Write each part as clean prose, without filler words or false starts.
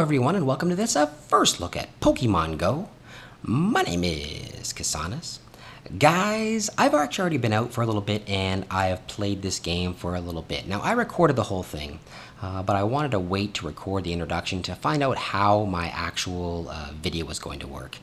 everyone, and welcome to this first look at Pokemon Go. My name is Kasanas. Guys, I've actually already been out for a little bit, and I have played this game for a little bit. Now, I recorded the whole thing, but I wanted to wait to record the introduction to find out how my actual video was going to work.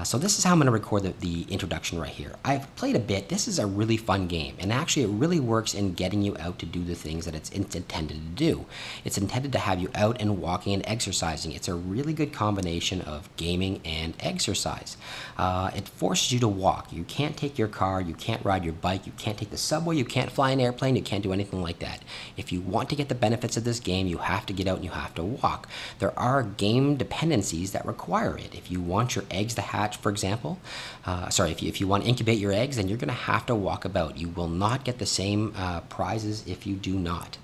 So this is how I'm going to record the introduction right here. I've played a bit. This is a really fun game, and actually it really works in getting you out to do the things that it's intended to do. It's intended to have you out and walking and exercising. It's a really good combination of gaming and exercise. It forces you to walk. You can't take your car, you can't ride your bike, you can't take the subway, you can't fly an airplane, you can't do anything like that. If you want to get the benefits of this game, you have to get out and you have to walk. There are game dependencies that require it. If you want your eggs to hatch, for example, if you want to incubate your eggs, then you're going to have to walk about. You will not get the same prizes if you do not.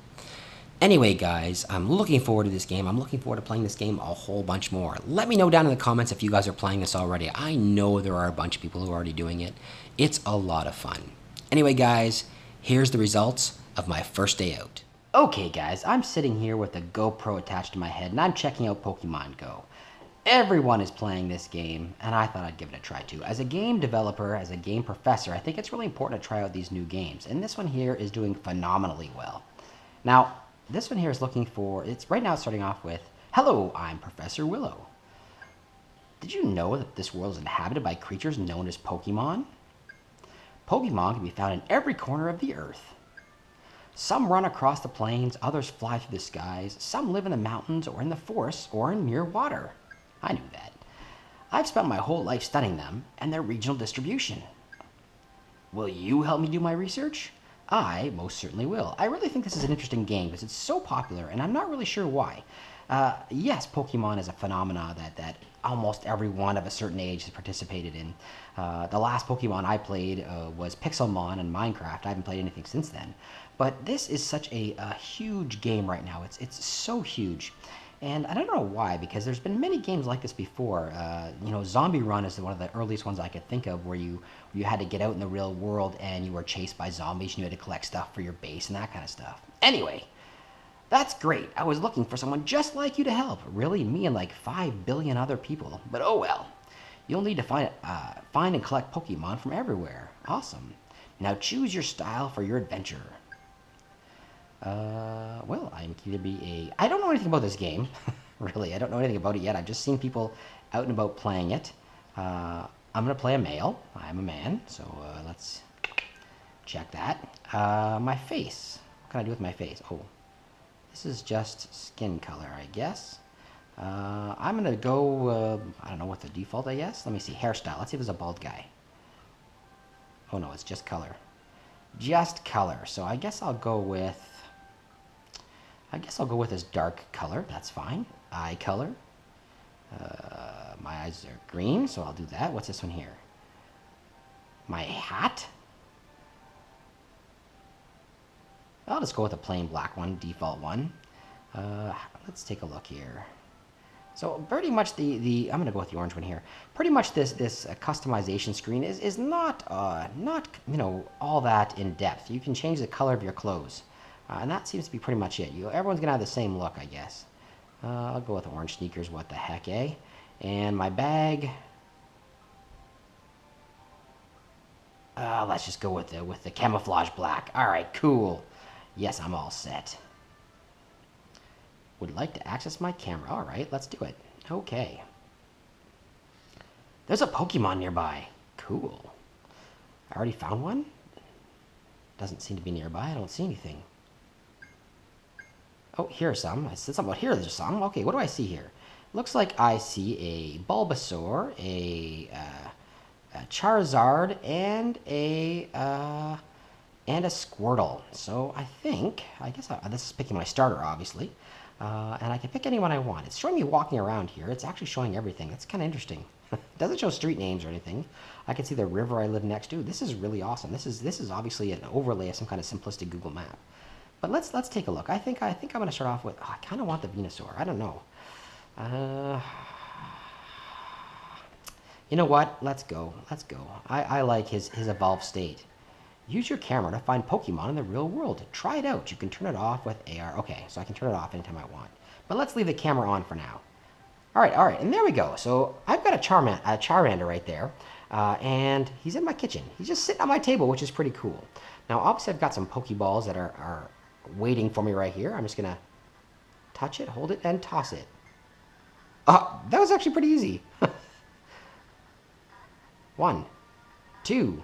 Anyway, guys, I'm looking forward to this game. I'm looking forward to playing this game a whole bunch more. Let me know down in the comments if you guys are playing this already. I know there are a bunch of people who are already doing it. It's a lot of fun. Anyway, guys, here's the results of my first day out. Okay, guys, I'm sitting here with a GoPro attached to my head, and I'm checking out Pokemon Go. Everyone is playing this game, and I thought I'd give it a try too. As a game developer, as a game professor, I think it's really important to try out these new games, and this one here is doing phenomenally well. Now, this one here is looking for, right now it's starting off with, "Hello, I'm Professor Willow. Did you know that this world is inhabited by creatures known as Pokemon? Pokemon can be found in every corner of the earth. Some run across the plains, others fly through the skies, some live in the mountains or in the forests or in near water." I knew that. "I've spent my whole life studying them and their regional distribution. Will you help me do my research? I most certainly will." I really think this is an interesting game because it's so popular, and I'm not really sure why. Yes, Pokemon is a phenomena that almost everyone of a certain age has participated in. The last Pokemon I played was Pixelmon in Minecraft. I haven't played anything since then. But this is such a huge game right now. It's so huge. And I don't know why, because there's been many games like this before. Zombie Run is one of the earliest ones I could think of where you had to get out in the real world and you were chased by zombies and you had to collect stuff for your base and that kind of stuff. Anyway, that's great. I was looking for someone just like you to help. Really, me and like 5 billion other people. But oh well. You'll need to find and collect Pokemon from everywhere. Awesome. Now choose your style for your adventure. Well, I'm going to be I don't know anything about this game. Really, I don't know anything about it yet. I've just seen people out and about playing it. I'm going to play a male. I'm a man, so let's check that. My face. What can I do with my face? Oh, this is just skin color, I guess. I'm going to go, I don't know what the default, I guess. Let me see, hairstyle. Let's see if there's a bald guy. Oh no, it's just color. Just color. So I guess I'll go with this dark color. That's fine. Eye color. My eyes are green, so I'll do that. What's this one here? My hat? I'll just go with a plain black one, default one. Let's take a look here. So pretty much I'm going to go with the orange one here. Pretty much this customization screen is not all that in depth. You can change the color of your clothes. And that seems to be pretty much it. Everyone's going to have the same look, I guess. I'll go with orange sneakers, what the heck, eh? And my bag... let's just go with the camouflage black. Alright, cool. Yes, I'm all set. Would like to access my camera. Alright, let's do it. Okay. There's a Pokemon nearby. Cool. I already found one? Doesn't seem to be nearby. I don't see anything. Oh, here are some. I said something about here. There's some. Okay, what do I see here? Looks like I see a Bulbasaur, a Charizard, and a Squirtle. So I guess this is picking my starter, obviously. And I can pick anyone I want. It's showing me walking around here. It's actually showing everything. That's kind of interesting. It doesn't show street names or anything. I can see the river I live next to. This is really awesome. This is obviously an overlay of some kind of simplistic Google map. But let's take a look. I think I'm going to start off with... I kind of want the Venusaur. I don't know. You know what? Let's go. I like his evolved state. Use your camera to find Pokemon in the real world. Try it out. You can turn it off with AR. Okay, so I can turn it off anytime I want. But let's leave the camera on for now. All right, and there we go. So I've got a Charmander right there, and he's in my kitchen. He's just sitting on my table, which is pretty cool. Now, obviously, I've got some Pokeballs that are waiting for me right here. I'm just gonna touch it, hold it, and toss it. That was actually pretty easy. 1, 2,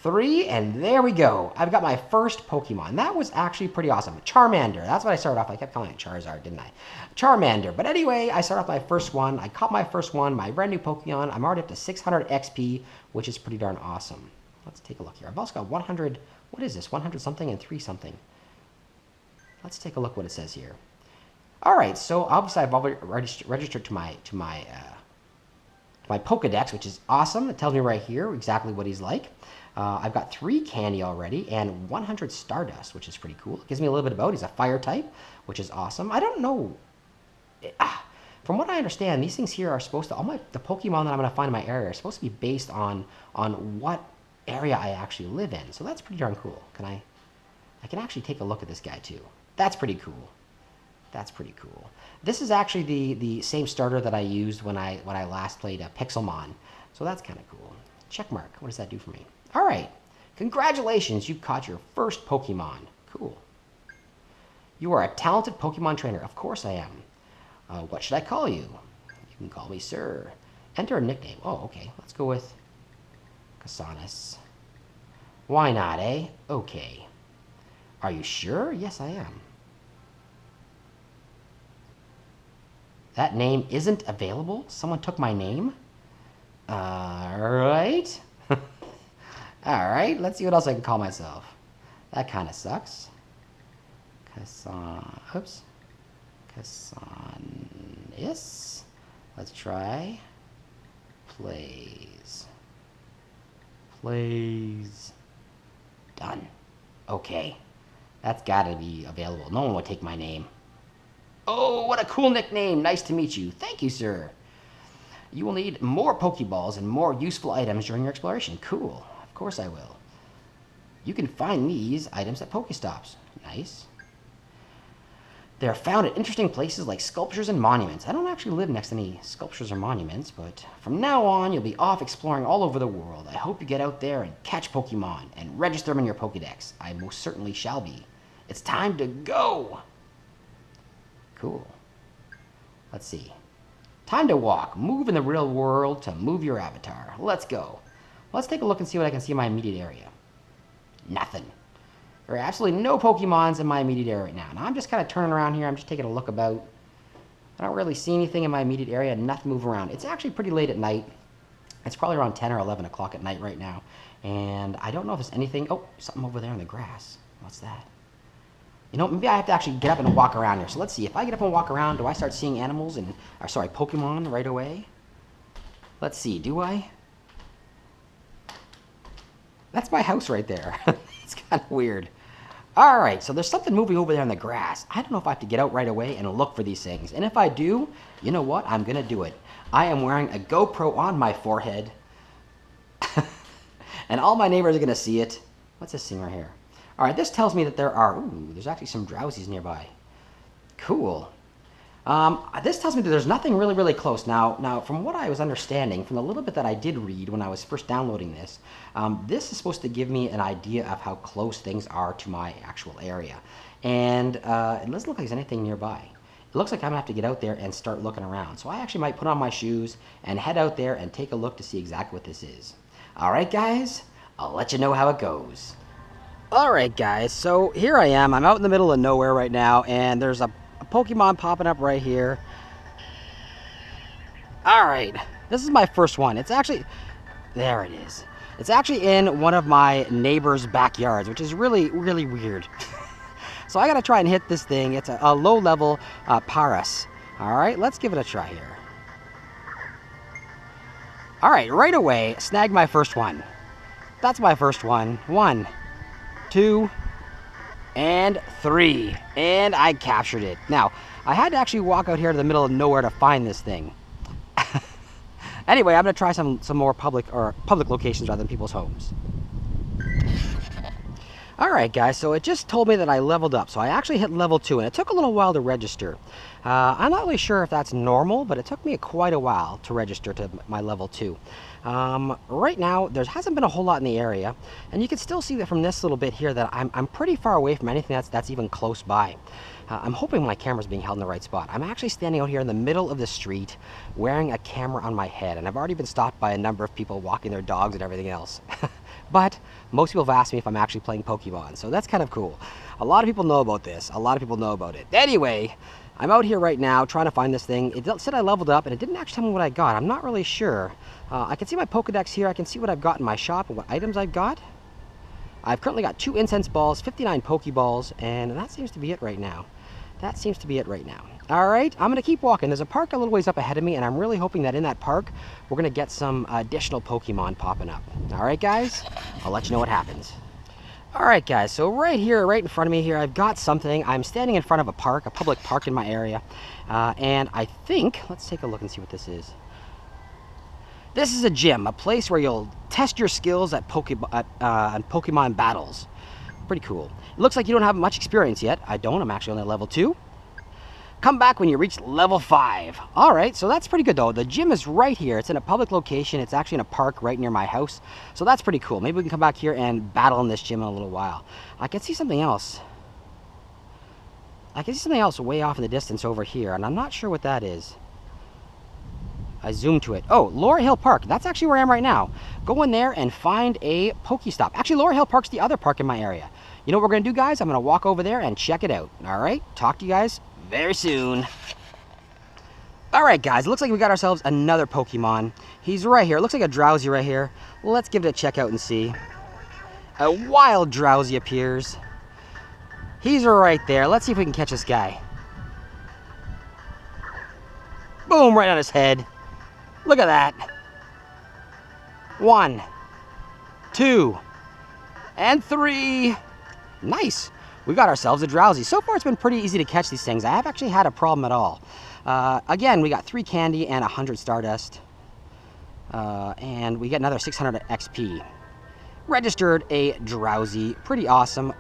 3, and there we go. I've got my first Pokemon. That was actually pretty awesome. Charmander. That's what I started off. I kept calling it Charizard, didn't I? Charmander. But anyway, I started off my first one. I caught my first one, my brand new Pokemon. I'm already up to 600 XP, which is pretty darn awesome. Let's take a look here. I've also got 100. What is this? 100 something and 3 something. Let's take a look what it says here. All right. So obviously I've already registered to my Pokedex, which is awesome. It tells me right here exactly what he's like. I've got 3 candy already and 100 Stardust, which is pretty cool. It gives me a little bit about. He's a fire type, which is awesome. I don't know. From what I understand, these things here are supposed to, the Pokemon that I'm going to find in my area are supposed to be based on what area I actually live in. So that's pretty darn cool. I can actually take a look at this guy too. That's pretty cool. That's pretty cool. This is actually the same starter that I used when I last played Pixelmon. So that's kind of cool. Check mark. What does that do for me? All right. Congratulations. You've caught your first Pokemon. Cool. You are a talented Pokemon trainer. Of course I am. What should I call you? You can call me Sir. Enter a nickname. Oh, okay. Let's go with Casanas. Why not, eh? Okay. Are you sure? Yes, I am. That name isn't available? Someone took my name? Alright. Alright, let's see what else I can call myself. That kind of sucks. Casanis. Let's try. Plays. Done. Okay. That's gotta be available. No one would take my name. Oh, what a cool nickname. Nice to meet you. Thank you, sir. You will need more Pokeballs and more useful items during your exploration. Cool. Of course I will. You can find these items at Pokestops. Nice. They are found at interesting places like sculptures and monuments. I don't actually live next to any sculptures or monuments, but from now on, you'll be off exploring all over the world. I hope you get out there and catch Pokemon and register them in your Pokedex. I most certainly shall be. It's time to go! Cool. Let's see. Time to walk. Move in the real world to move your avatar. Let's go. Let's take a look and see what I can see in my immediate area. Nothing. There are absolutely no Pokemons in my immediate area right now. Now I'm just kind of turning around here. I'm just taking a look about. I don't really see anything in my immediate area. Nothing move around. It's actually pretty late at night. It's probably around 10 or 11 o'clock at night right now. And I don't know if there's anything. Oh, something over there in the grass. What's that? You know, maybe I have to actually get up and walk around here. So let's see. If I get up and walk around, do I start seeing animals and, or sorry, Pokemon right away? Let's see. Do I? That's my house right there. It's kind of weird. All right, so there's something moving over there in the grass. I don't know if I have to get out right away and look for these things. And if I do, you know what? I'm going to do it. I am wearing a GoPro on my forehead. And all my neighbors are going to see it. What's this thing right here? All right, this tells me that there's actually some drowsies nearby. Cool. This tells me that there's nothing really, really close. Now, from what I was understanding, from the little bit that I did read when I was first downloading this, this is supposed to give me an idea of how close things are to my actual area. And it doesn't look like there's anything nearby. It looks like I'm going to have to get out there and start looking around. So I actually might put on my shoes and head out there and take a look to see exactly what this is. All right, guys, I'll let you know how it goes. All right, guys, so here I am. I'm out in the middle of nowhere right now, and there's a Pokemon popping up right here. All right, this is my first one. It's actually, there it is. It's actually in one of my neighbor's backyards, which is really, really weird. So I gotta try and hit this thing. It's a low-level Paras. All right, let's give it a try here. All right away, snag my first one. That's my first one. 1, 2, and 3, and I captured it. Now, I had to actually walk out here to the middle of nowhere to find this thing. Anyway, I'm gonna try some more public locations rather than people's homes. Alright guys, so it just told me that I leveled up, so I actually hit level 2, and it took a little while to register. I'm not really sure if that's normal, but it took me quite a while to register to my level 2. Right now, there hasn't been a whole lot in the area, and you can still see that from this little bit here that I'm pretty far away from anything that's even close by. I'm hoping my camera's being held in the right spot. I'm actually standing out here in the middle of the street wearing a camera on my head, and I've already been stopped by a number of people walking their dogs and everything else. But most people have asked me if I'm actually playing Pokemon, so that's kind of cool. A lot of people know about this. A lot of people know about it. Anyway, I'm out here right now trying to find this thing. It said I leveled up, and it didn't actually tell me what I got. I'm not really sure. I can see my Pokedex here. I can see what I've got in my shop and what items I've got. I've currently got 2 incense balls, 59 Pokeballs, and that seems to be it right now. That seems to be it right now. All right, I'm gonna keep walking. There's a park a little ways up ahead of me, and I'm really hoping that in that park, we're gonna get some additional Pokemon popping up. All right, guys, I'll let you know what happens. All right, guys, so right here, right in front of me here, I've got something. I'm standing in front of a park, a public park in my area, and I think, let's take a look and see what this is. This is a gym, a place where you'll test your skills at Pokemon battles. Pretty cool. It looks like you don't have much experience yet. I don't. I'm actually only level 2. Come back when you reach level 5. All right, so that's pretty good though. The gym is right here. It's in a public location. It's actually in a park right near my house. So that's pretty cool. Maybe we can come back here and battle in this gym in a little while. I can see something else. I can see something else way off in the distance over here, and I'm not sure what that is. I zoomed to it. Oh, Laurel Hill Park. That's actually where I am right now. Go in there and find a Pokestop. Actually, Laurel Hill Park's the other park in my area. You know what we're going to do, guys? I'm going to walk over there and check it out. All right? Talk to you guys very soon. All right, guys. It looks like we got ourselves another Pokemon. He's right here. It looks like a Drowsy right here. Let's give it a check out and see. A wild Drowsy appears. He's right there. Let's see if we can catch this guy. Boom, right on his head. Look at that. 1, 2, and 3. Nice. We got ourselves a Drowsy. So far, it's been pretty easy to catch these things. I haven't actually had a problem at all. Again, we got 3 candy and 100 Stardust. And we get another 600 XP. Registered a Drowsy. Pretty awesome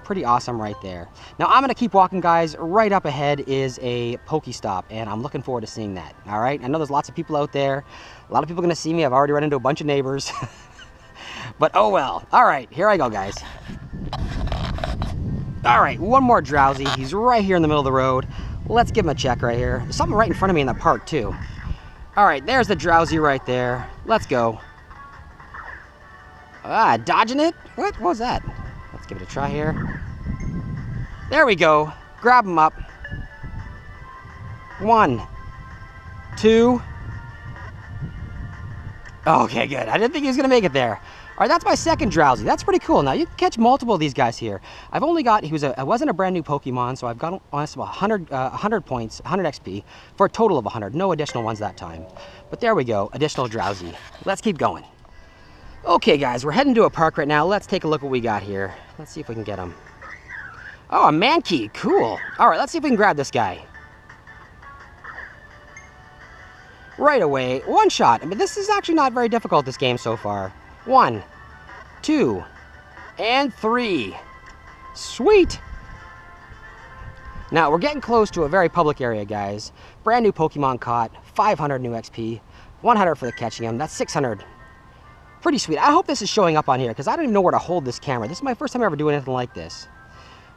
right there. Now I'm gonna keep walking, guys. Right up ahead is a Pokestop, and I'm looking forward to seeing that. All right, I know there's lots of people out there. A lot of people are gonna see me. I've already run into a bunch of neighbors. But oh well. All right, here I go, guys. All right, one more Drowsy. He's right here in the middle of the road. Let's give him a check right here. There's something right in front of me in the park too. All right, there's the Drowsy right there. Let's go. Dodging it? What was that? Let's give it a try here. There we go. Grab him up. 1, 2. Okay, good. I didn't think he was going to make it there. All right, that's my second Drowsy. That's pretty cool. Now, you can catch multiple of these guys here. I've only got, I wasn't a brand new Pokemon, so I've got almost 100 points, 100 XP, for a total of 100. No additional ones that time. But there we go, additional Drowsy. Let's keep going. Okay, guys, we're heading to a park right now. Let's take a look what we got here. Let's see if we can get him. Oh, a Mankey. Cool. All right, let's see if we can grab this guy. Right away. One shot. I mean, this is actually not very difficult, this game so far. 1, 2, and 3. Sweet. Now, we're getting close to a very public area, guys. Brand new Pokemon caught. 500 new XP. 100 for the catching him. That's 600. Pretty sweet. I hope this is showing up on here because I don't even know where to hold this camera. This is my first time ever doing anything like this.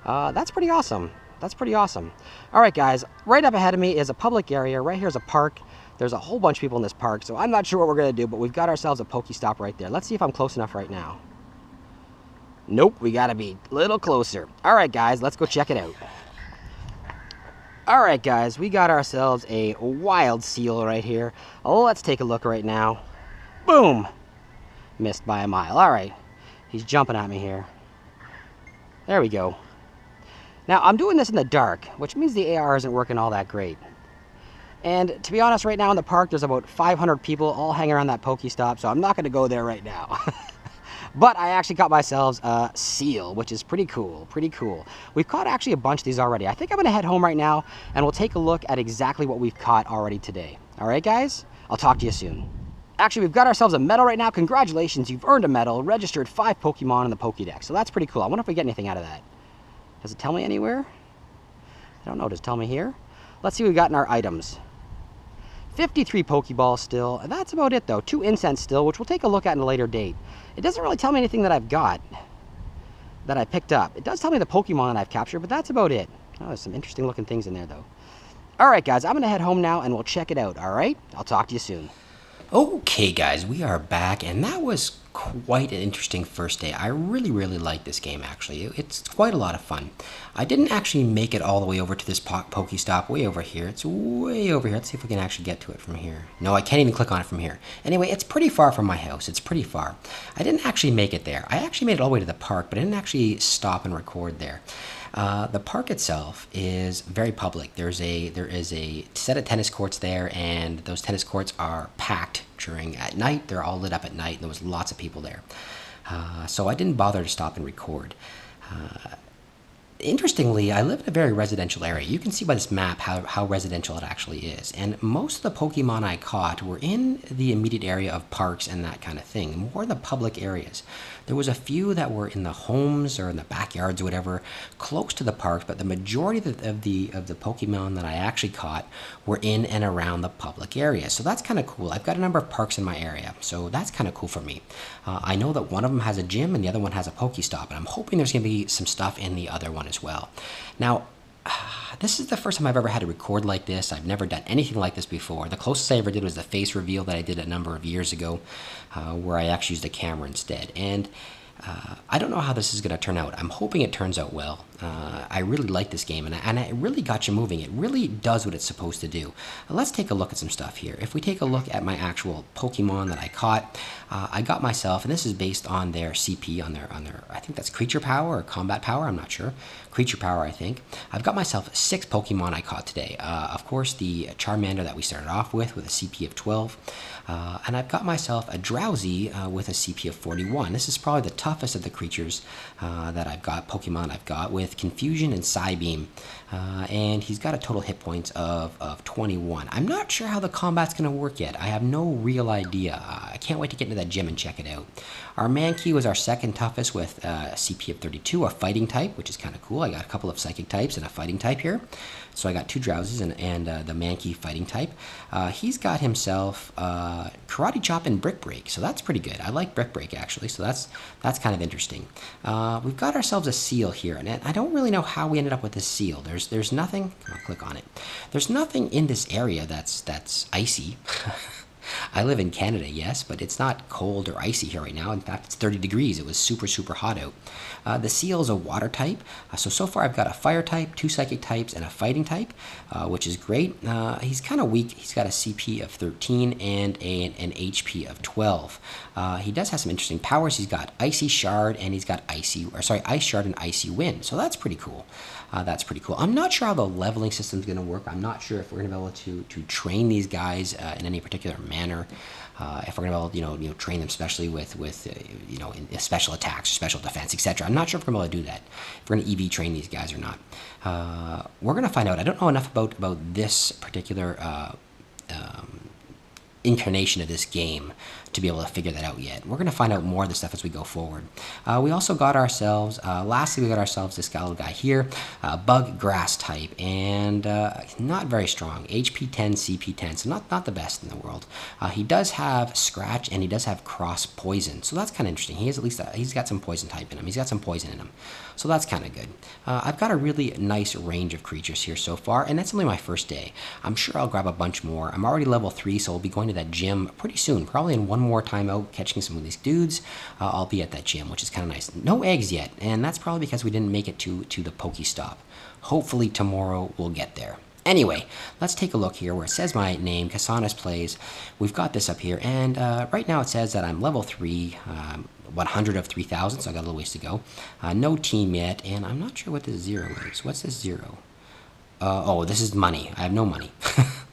That's pretty awesome. That's pretty awesome. All right, guys. Right up ahead of me is a public area. Right here is a park. There's a whole bunch of people in this park, so I'm not sure what we're going to do, but we've got ourselves a Pokestop right there. Let's see if I'm close enough right now. Nope, we got to be a little closer. All right, guys. Let's go check it out. All right, guys. We got ourselves a wild seal right here. Let's take a look right now. Boom. Missed by a mile. All right. He's jumping at me here. There we go. Now, I'm doing this in the dark, which means the AR isn't working all that great. And to be honest, right now in the park, there's about 500 people all hanging around that Pokestop, so I'm not going to go there right now. But I actually caught myself a seal, which is pretty cool, pretty cool. We've caught actually a bunch of these already. I think I'm going to head home right now, and we'll take a look at exactly what we've caught already today. All right, guys? I'll talk to you soon. Actually, we've got ourselves a medal right now. Congratulations, you've earned a medal. Registered 5 Pokemon in the Pokédex. So that's pretty cool. I wonder if we get anything out of that. Does it tell me anywhere? I don't know. Does it tell me here? Let's see what we got in our items. 53 Pokeballs still. That's about it, though. 2 incense still, which we'll take a look at in a later date. It doesn't really tell me anything that I've got, that I picked up. It does tell me the Pokemon that I've captured, but that's about it. Oh, there's some interesting looking things in there, though. All right, guys, I'm going to head home now, and we'll check it out, all right? I'll talk to you soon. Okay, guys, we are back, and that was quite an interesting first day. I really, really like this game, actually. It's quite a lot of fun. I didn't actually make it all the way over to this Pokestop way over here. It's way over here. Let's see if we can actually get to it from here. No, I can't even click on it from here. Anyway, it's pretty far from my house. It's pretty far. I didn't actually make it there. I actually made it all the way to the park, but I didn't actually stop and record there. The park itself is very public. There is a set of tennis courts there, and those tennis courts are packed at night. They're all lit up at night, and there was lots of people there. So I didn't bother to stop and record. Interestingly, I live in a very residential area. You can see by this map how residential it actually is. And most of the Pokemon I caught were in the immediate area of parks and that kind of thing, more the public areas. There was a few that were in the homes or in the backyards or whatever, close to the parks, but the majority of the Pokemon that I actually caught were in and around the public area. So that's kind of cool. I've got a number of parks in my area, so that's kind of cool for me. I know that one of them has a gym and the other one has a Pokestop, and I'm hoping there's going to be some stuff in the other one as well. Now, this is the first time I've ever had to record like this. I've never done anything like this before. The closest I ever did was the face reveal that I did a number of years ago, where I actually used a camera instead. And I don't know how this is going to turn out. I'm hoping it turns out well. I really like this game, and it really got you moving. It really does what it's supposed to do. Let's take a look at some stuff here. If we take a look at my actual Pokemon that I caught, I got myself, and this is based on their CP, on their I think that's creature power or combat power, I'm not sure. Creature power, I think. I've got myself 6 Pokemon I caught today. Of course, the Charmander that we started off with a CP of 12. And I've got myself a Drowsy with a CP of 41. This is probably the toughest of the creatures that I've got, Pokemon I've got, with Confusion and Psybeam. And he's got a total hit points of 21. I'm not sure how the combat's going to work yet. I have no real idea. I can't wait to get into that gym and check it out. Our Mankey was our second toughest with a CP of 32, a fighting type, which is kind of cool. I got a couple of psychic types and a fighting type here. So I got 2 Drowsies and the Mankey fighting type. He's got himself Karate Chop and Brick Break, so that's pretty good. I like Brick Break, actually, so that's kind of interesting. We've got ourselves a Seal here, and I don't really know how we ended up with this Seal. There's nothing. Come on, click on it. There's nothing in this area that's icy. I live in Canada, yes, but it's not cold or icy here right now. In fact, it's 30 degrees. It was super, super hot out. The Seal is a water type. So far I've got a fire type, 2 psychic types, and a fighting type, which is great. He's kind of weak. He's got a CP of 13 and an HP of 12. He does have some interesting powers. He's got Icy Shard, and he's got Ice Shard and Icy Wind. So that's pretty cool. I'm not sure how the leveling system is going to work. I'm not sure if we're going to be able to train these guys in any particular manner. If we're going to be able to, train them especially with in special attacks, special defense, etc. I'm not sure if we're going to be able to do that. If we're going to EV train these guys or not. We're going to find out. I don't know enough about this particular incarnation of this game to be able to figure that out yet. We're going to find out more of this stuff as we go forward. We also got ourselves, lastly, we got ourselves this little guy here, Bug Grass type, and not very strong. HP 10, CP 10, so not the best in the world. He does have Scratch, and he does have Cross Poison, so that's kind of interesting. He has at least he's got some poison type in him. He's got some poison in him, so that's kind of good. I've got a really nice range of creatures here so far, and that's only my first day. I'm sure I'll grab a bunch more. I'm already level 3, so we'll be going to that gym pretty soon, probably in one more time out catching some of these dudes. I'll be at that gym, which is kind of nice. No eggs yet, and that's probably because we didn't make it to the Pokestop. Hopefully tomorrow we'll get there. Anyway, let's take a look here where it says my name, Kasanas Plays. We've got this up here, and right now it says that I'm level 3, 100 of 3,000, so I got a little ways to go. No team yet, and I'm not sure what this 0 is. What's this 0? Oh, this is money. I have no money.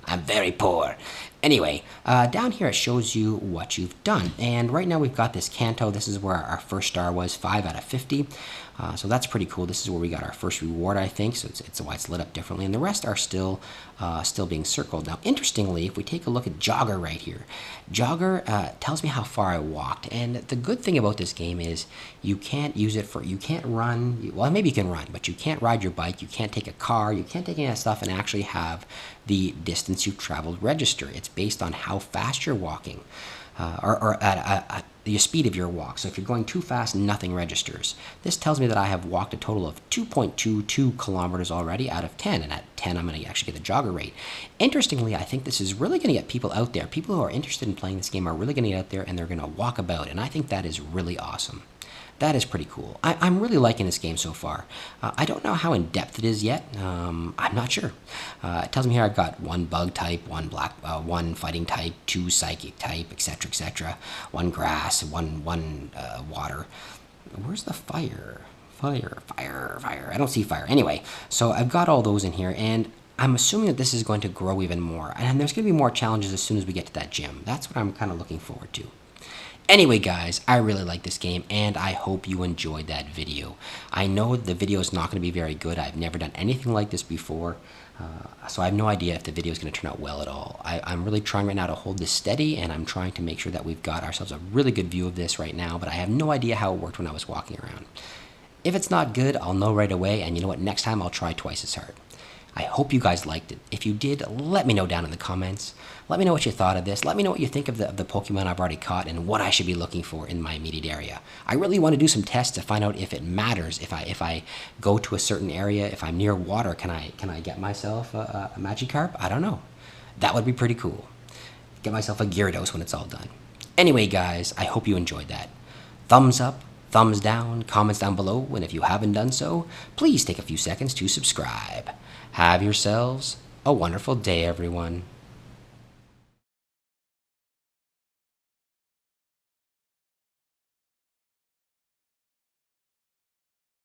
I'm very poor. Anyway, down here it shows you what you've done. And right now we've got this Kanto. This is where our first star was, 5 out of 50. So that's pretty cool. This is where we got our first reward, I think. So it's why it's lit up differently. And the rest are still being circled. Now, interestingly, if we take a look at Jogger right here, Jogger tells me how far I walked. And the good thing about this game is you can't use it for, you can't run, well, maybe you can run, but you can't ride your bike, you can't take a car, you can't take any of that stuff and actually have the distance you've traveled register. It's based on how fast you're walking. Or at the speed of your walk. So if you're going too fast, nothing registers. This tells me that I have walked a total of 2.22 kilometers already out of 10, and at 10 I'm going to actually get the jogger rate. Interestingly, I think this is really going to get people out there. People who are interested in playing this game are really going to get out there and they're going to walk about, and I think that is really awesome. That is pretty cool. I'm really liking this game so far. I don't know how in-depth it is yet. I'm not sure. It tells me here I've got 1 bug type, 1 1 fighting type, 2 psychic type, etc., etc. 1 grass, 1 water. Where's the fire? Fire. I don't see fire. Anyway, so I've got all those in here, and I'm assuming that this is going to grow even more. And there's going to be more challenges as soon as we get to that gym. That's what I'm kind of looking forward to. Anyway, guys, I really like this game, and I hope you enjoyed that video. I know the video is not going to be very good. I've never done anything like this before, so I have no idea if the video is going to turn out well at all. I'm really trying right now to hold this steady, and I'm trying to make sure that we've got ourselves a really good view of this right now, but I have no idea how it worked when I was walking around. If it's not good, I'll know right away, and you know what? Next time I'll try twice as hard. I hope you guys liked it. If you did, let me know down in the comments. Let me know what you thought of this. Let me know what you think of the Pokemon I've already caught and what I should be looking for in my immediate area. I really want to do some tests to find out if it matters. If I go to a certain area, if I'm near water, can I get myself a Magikarp? I don't know. That would be pretty cool. Get myself a Gyarados when it's all done. Anyway, guys, I hope you enjoyed that. Thumbs up, thumbs down, comments down below, and if you haven't done so, please take a few seconds to subscribe. Have yourselves a wonderful day, everyone.